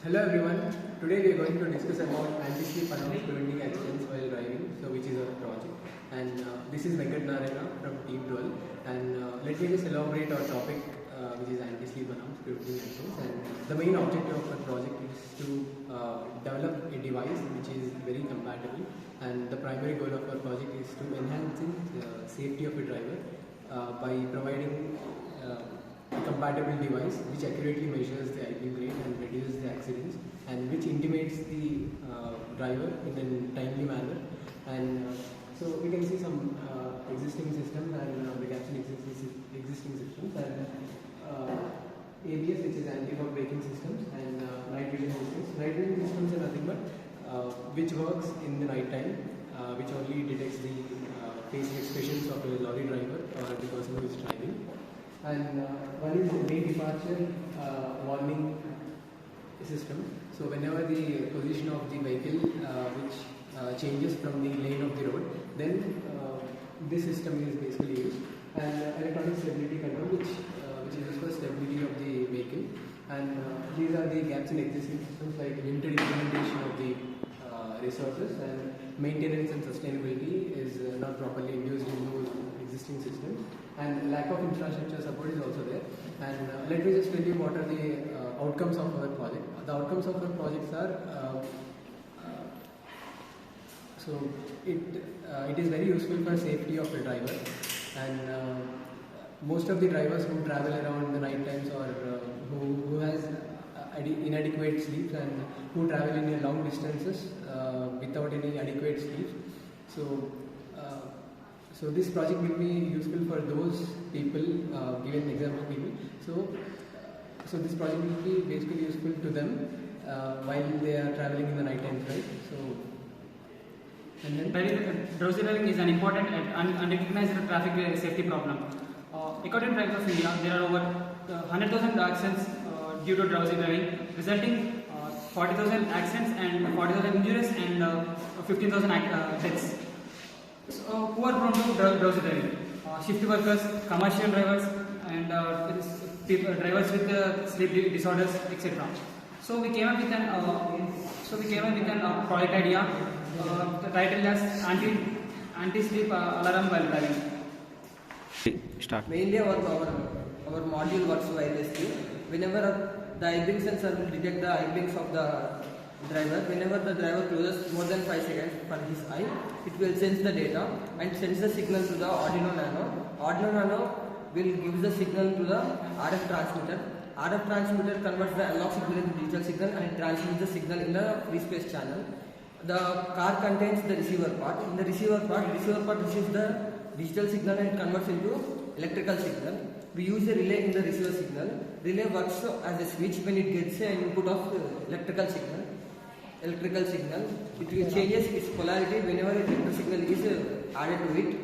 Hello everyone. Today we are going to discuss about anti-slip alarms preventing accidents while driving, so which is our project. And this is Venkat Narayana from Team 12. And let me just elaborate our topic, which is anti-slip alarms preventing accidents. And the main objective of our project is to develop a device which is very compatible. And the primary goal of our project is to enhance the safety of a driver by providing a compatible device which accurately measures the idling rate and reduces the accidents, and which intimates the driver in a timely manner. And so we can see some existing systems and the gaps in existing systems, and ABS, which is anti-lock braking systems, and night vision systems. Night vision systems are nothing but which works in the night time, which only detects the facial expressions of a lorry driver or the person who is driving. And one is the lane departure warning system. So whenever the position of the vehicle which changes from the lane of the road, then this system is basically used. And electronic stability control, which is used for stability of the vehicle. And these are the gaps in existing systems, like limited implementation of the resources, and maintenance and sustainability is not properly induced in those existing systems, and lack of infrastructure support is also there. And let me just tell you what are the outcomes of our project. The outcomes of our projects are so it is very useful for safety of the driver, and most of the drivers who travel around the night times, or who has inadequate sleep, and who travel in long distances without any adequate sleep. So this project will be useful for those people, given example people. So this project will be basically useful to them while they are traveling in the night times, right? So, and then drowsy driving is an important and unrecognized traffic safety problem. According to Traffic of India, there are over 100,000 accidents due to drowsy driving, resulting 40,000 accidents and 40,000 injuries and 15,000 deaths. So, who are prone to drowsy driving? Shift workers, commercial drivers, and drivers with sleep disorders, etc. So we came up with an project idea. The title as anti-sleep alarm while driving. Start. Mainly our module works wirelessly. Whenever the eye-blink sensor will detect the eye-blinks of the driver, whenever the driver closes more than 5 seconds for his eye, it will sense the data and sends the signal to the Arduino Nano. Arduino Nano will give the signal to the RF transmitter. RF transmitter converts the analog signal into digital signal and transmits the signal in the free space channel. The car contains the receiver part. In the receiver part receives the digital signal and converts into electrical signal. We use a relay in the receiver signal. Relay works as a switch when it gets an input of electrical signal. It will changes its polarity whenever electrical signal is added to it.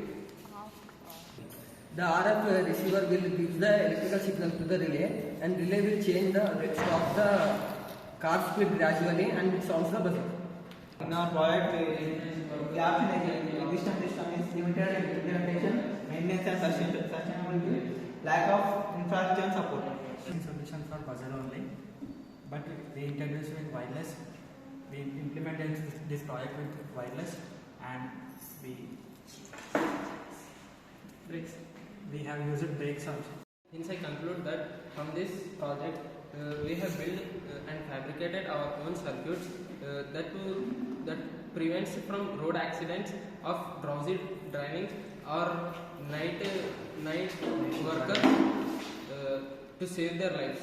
The RF receiver will give the electrical signal to the relay, and relay will change the stop the car speed gradually, and it sounds the buzzer. In our project, gaps in existing system is limited implementation, maintenance and sustainability, lack of infrastructure support. Solution for buzzer only, but we introduced with wireless. We implemented this project with wireless, and we have used brakes also. Hence, I conclude that from this project we have built and fabricated our own circuits that prevents from road accidents of drowsy driving or night workers to save their lives.